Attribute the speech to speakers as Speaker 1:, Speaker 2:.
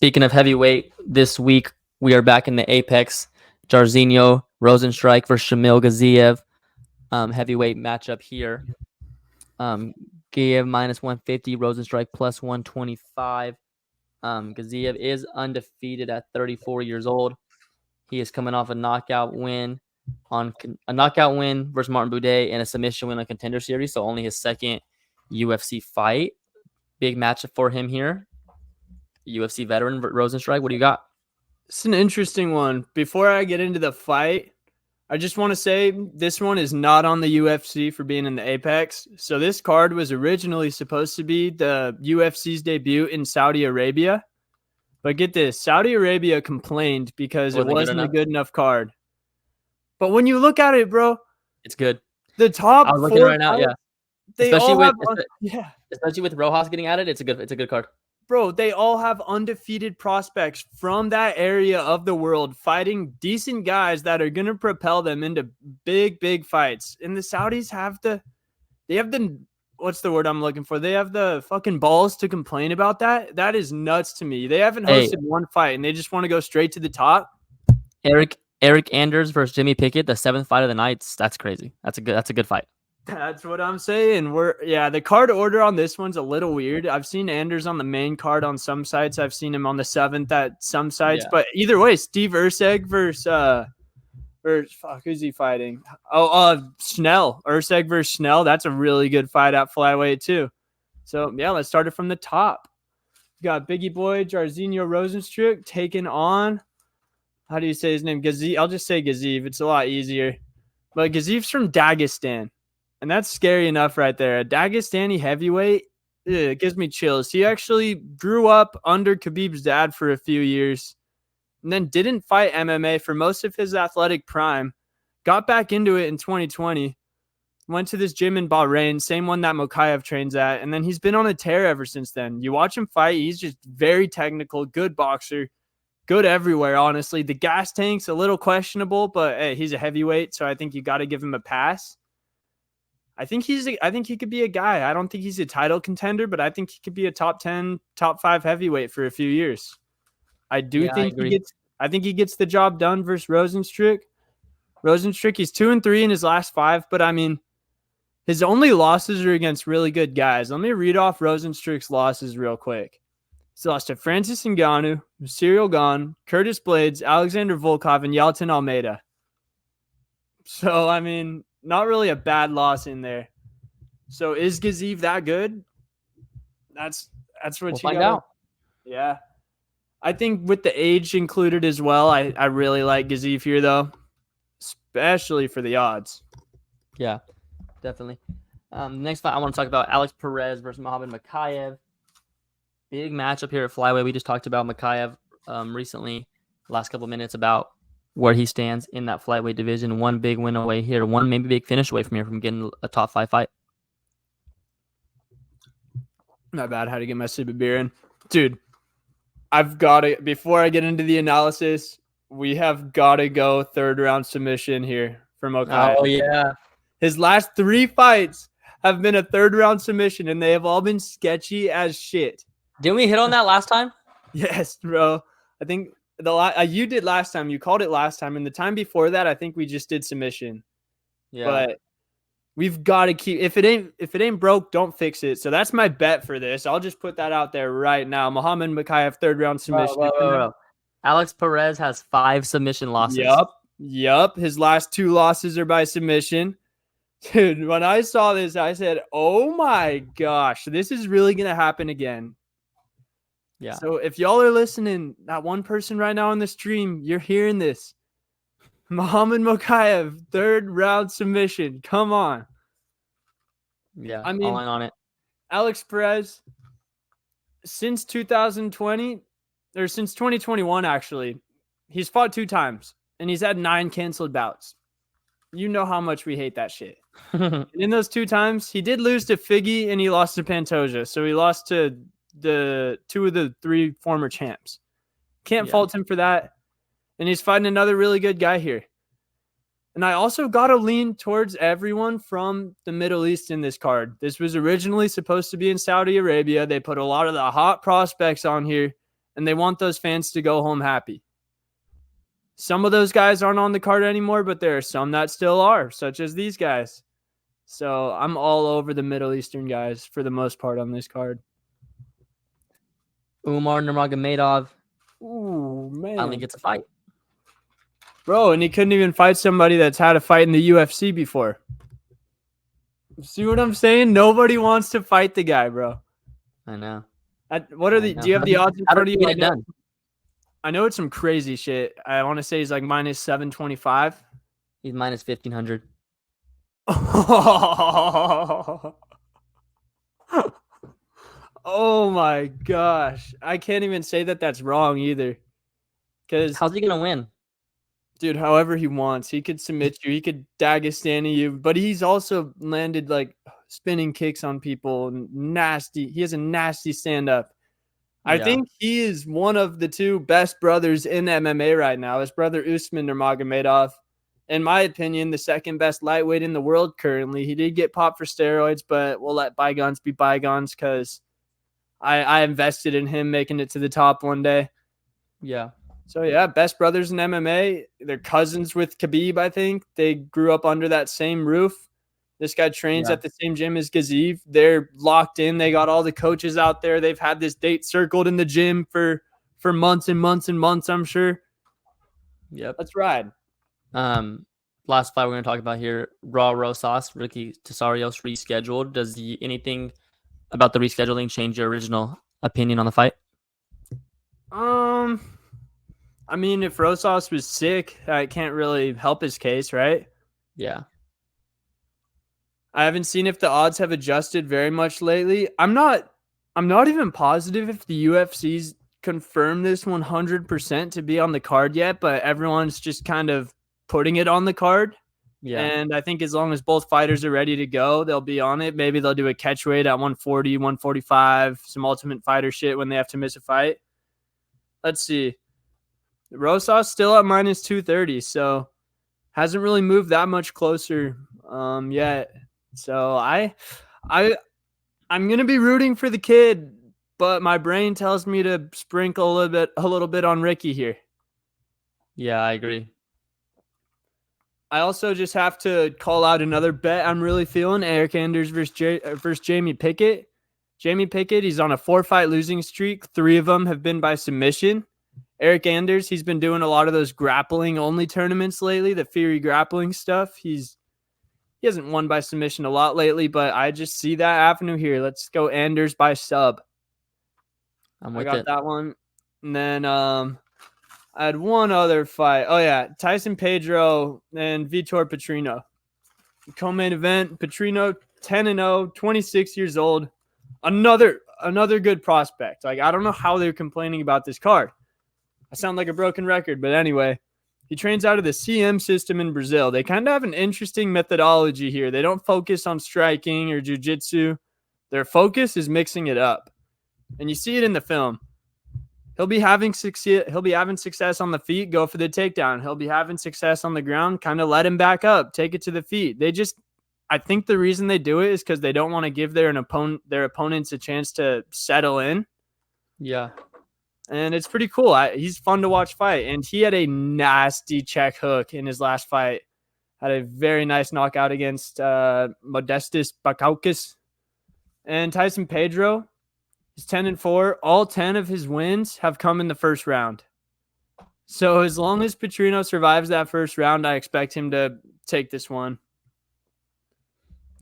Speaker 1: Speaking of heavyweight, this week we are back in the Apex. Jarzhino, Rozenstruik versus Shamil Gaziev. Heavyweight matchup here. Gaziev minus 150, Rozenstruik plus 125. Gaziev is undefeated at 34 years old. He is coming off a knockout win versus Martin Buday and a submission win on Contender Series, so only his second UFC fight. Big matchup for him here. UFC veteran Rozenstruik, what do you got?
Speaker 2: It's an interesting one. Before I get into the fight, I just want to say this one is not on the UFC for being in the Apex. So this card was originally supposed to be the UFC's debut in Saudi Arabia. But get this, Saudi Arabia complained because it wasn't a good enough card. But when you look at it, bro,
Speaker 1: it's good.
Speaker 2: The top
Speaker 1: I'm looking right now, yeah. Especially with Rojas getting added, it's a good card.
Speaker 2: Bro, they all have undefeated prospects from that area of the world fighting decent guys that are going to propel them into big fights. And the Saudis have what's the word I'm looking for? They have the fucking balls to complain about that. That is nuts to me. They haven't hosted one fight and they just want to go straight to the top.
Speaker 1: Eric Anders versus Jimmy Pickett, the 7th fight of the night. That's crazy. That's a good fight.
Speaker 2: That's what I'm saying. The card order on this one's a little weird. I've seen Anders on the main card on some sites. I've seen him on the 7th at some sites. Yeah. But either way, Steve Erceg versus who's he fighting? Snell. Erceg versus Snell. That's a really good fight at flyweight too. So yeah, let's start it from the top. We got Biggie Boy Jarzhino Rozenstruik taking on, how do you say his name? Gaziev. I'll just say Gaziev. It's a lot easier. But Gaziev's from Dagestan. And that's scary enough right there. A Dagestani heavyweight, it gives me chills. He actually grew up under Khabib's dad for a few years and then didn't fight MMA for most of his athletic prime. Got back into it in 2020. Went to this gym in Bahrain, same one that Mokaev trains at. And then he's been on a tear ever since then. You watch him fight, he's just very technical, good boxer, good everywhere, honestly. The gas tank's a little questionable, but hey, he's a heavyweight, so I think you got to give him a pass. I think he could be a guy. I don't think he's a title contender, but I think he could be a top 10, top 5 heavyweight for a few years. I think he gets the job done versus Rozenstruik. Rozenstruik, he's 2-3 in his last 5, but I mean, his only losses are against really good guys. Let me read off Rozenstruik's losses real quick. He's lost to Francis Ngannou, Cyril Gane, Curtis Blades, Alexander Volkov, and Yaltin Almeida. So, I mean, not really a bad loss in there. So is Gaziev that good? That's what we'll find out. Yeah. I think with the age included as well, I really like Gaziev here though, especially for the odds.
Speaker 1: Yeah, definitely. Next fight I want to talk about Alex Perez versus Muhammad Mokaev. Big matchup here at flyweight. We just talked about Mokaev recently, last couple of minutes, about where he stands in that flyweight division. One big win away here, one maybe big finish away from here from getting a top 5 fight.
Speaker 2: Not bad. How to get my sip of beer in. Dude, I've got to, before I get into the analysis, we have got to go 3rd round submission here from Mokaev.
Speaker 1: Oh, yeah.
Speaker 2: His last 3 fights have been a 3rd round submission, and they have all been sketchy as shit.
Speaker 1: Didn't we hit on that last time?
Speaker 2: Yes, bro. I think you did last time. You called it last time, and the time before that, I think we just did submission. Yeah. But we've got to keep. If it ain't broke, don't fix it. So that's my bet for this. I'll just put that out there right now. Muhammad Mokaev 3rd round submission.
Speaker 1: Whoa. Alex Perez has 5 submission losses.
Speaker 2: Yup. His last 2 losses are by submission. Dude, when I saw this, I said, "Oh my gosh, this is really gonna happen again." Yeah. So if y'all are listening, that one person right now on the stream, you're hearing this. Muhammad Mokaev, 3rd round submission. Come on.
Speaker 1: Yeah, I mean, all in on it.
Speaker 2: Alex Perez, since 2020, or since 2021, actually, he's fought 2 times, and he's had 9 canceled bouts. You know how much we hate that shit. In those 2 times, he did lose to Figgy, and he lost to Pantoja. So he lost to the 2 of the 3 former champs. Can't fault him for that. And he's fighting another really good guy here. And I also got to lean towards everyone from the Middle East in this card. This was originally supposed to be in Saudi Arabia. They put a lot of the hot prospects on here. and they want those fans to go home happy. Some of those guys aren't on the card anymore, but there are some that still are, such as these guys. So I'm all over the Middle Eastern guys for the most part on this card.
Speaker 1: Umar Nurmagomedov
Speaker 2: Ooh, man.
Speaker 1: finally gets a fight.
Speaker 2: Bro, and he couldn't even fight somebody that's had a fight in the UFC before. See what I'm saying? Nobody wants to fight the guy, bro.
Speaker 1: I know.
Speaker 2: Do you have the odds in front of you?
Speaker 1: Get it done?
Speaker 2: I know it's some crazy shit. I want to say he's like minus 725.
Speaker 1: He's minus 1,500.
Speaker 2: Oh my gosh. I can't even say that that's wrong either. Because
Speaker 1: how's he going to win?
Speaker 2: Dude, however he wants. He could submit you. He could Dagestani you. But he's also landed like spinning kicks on people. Nasty. He has a nasty stand-up. I think he is one of the two best brothers in MMA right now. His brother Usman Nurmagomedov, in my opinion, the second best lightweight in the world currently. He did get popped for steroids, but we'll let bygones be bygones because I invested in him making it to the top one day.
Speaker 1: Yeah.
Speaker 2: So, yeah, best brothers in MMA. They're cousins with Khabib, I think. They grew up under that same roof. This guy trains at the same gym as Gaziev. They're locked in. They got all the coaches out there. They've had this date circled in the gym for months and months and months, I'm sure.
Speaker 1: Yep.
Speaker 2: Let's ride.
Speaker 1: Last fight we're going to talk about here, Raw Rosas, Ricky Tesarios rescheduled. Does anything about the rescheduling change your original opinion on the fight?
Speaker 2: I mean, if Rosas was sick, I can't really help his case, right?
Speaker 1: Yeah.
Speaker 2: I haven't seen if the odds have adjusted very much lately. I'm not even positive if the UFC's confirmed this 100% to be on the card yet, but everyone's just kind of putting it on the card. Yeah. And I think as long as both fighters are ready to go, they'll be on it. Maybe they'll do a catch weight at 140, 145, some Ultimate Fighter shit when they have to miss a fight. Let's see. Rosas still at minus 230, so hasn't really moved that much closer yet. So I'm gonna be rooting for the kid, but my brain tells me to sprinkle a little bit on Ricky here.
Speaker 1: Yeah, I agree.
Speaker 2: I also just have to call out another bet I'm really feeling: Eric Anders versus Jamie Pickett. Jamie Pickett, he's on a 4-fight losing streak. 3 of them have been by submission. Eric Anders, he's been doing a lot of those grappling only tournaments lately, the Fury grappling stuff. He hasn't won by submission a lot lately, but I just see that avenue here. Let's go Anders by sub. I got that one. And then I had one other fight. Oh, yeah. Tyson Pedro and Vitor Petrino. Co-main event. Petrino, 10-0, 26 years old. Another good prospect. Like, I don't know how they're complaining about this card. I sound like a broken record, but anyway. He trains out of the CM system in Brazil. They kind of have an interesting methodology here. They don't focus on striking or jiu-jitsu. Their focus is mixing it up. And you see it in the film. He'll be having success on the feet, go for the takedown. He'll be having success on the ground, kind of let him back up, take it to the feet. I think the reason they do it is because they don't want to give their opponents a chance to settle in. Yeah. And it's pretty cool. He's fun to watch fight. And he had a nasty check hook in his last fight. Had a very nice knockout against Modestas Bakauskas. And Tyson Pedro, he's 10-4. All 10 of his wins have come in the first round. So as long as Petrino survives that first round, I expect him to take this one.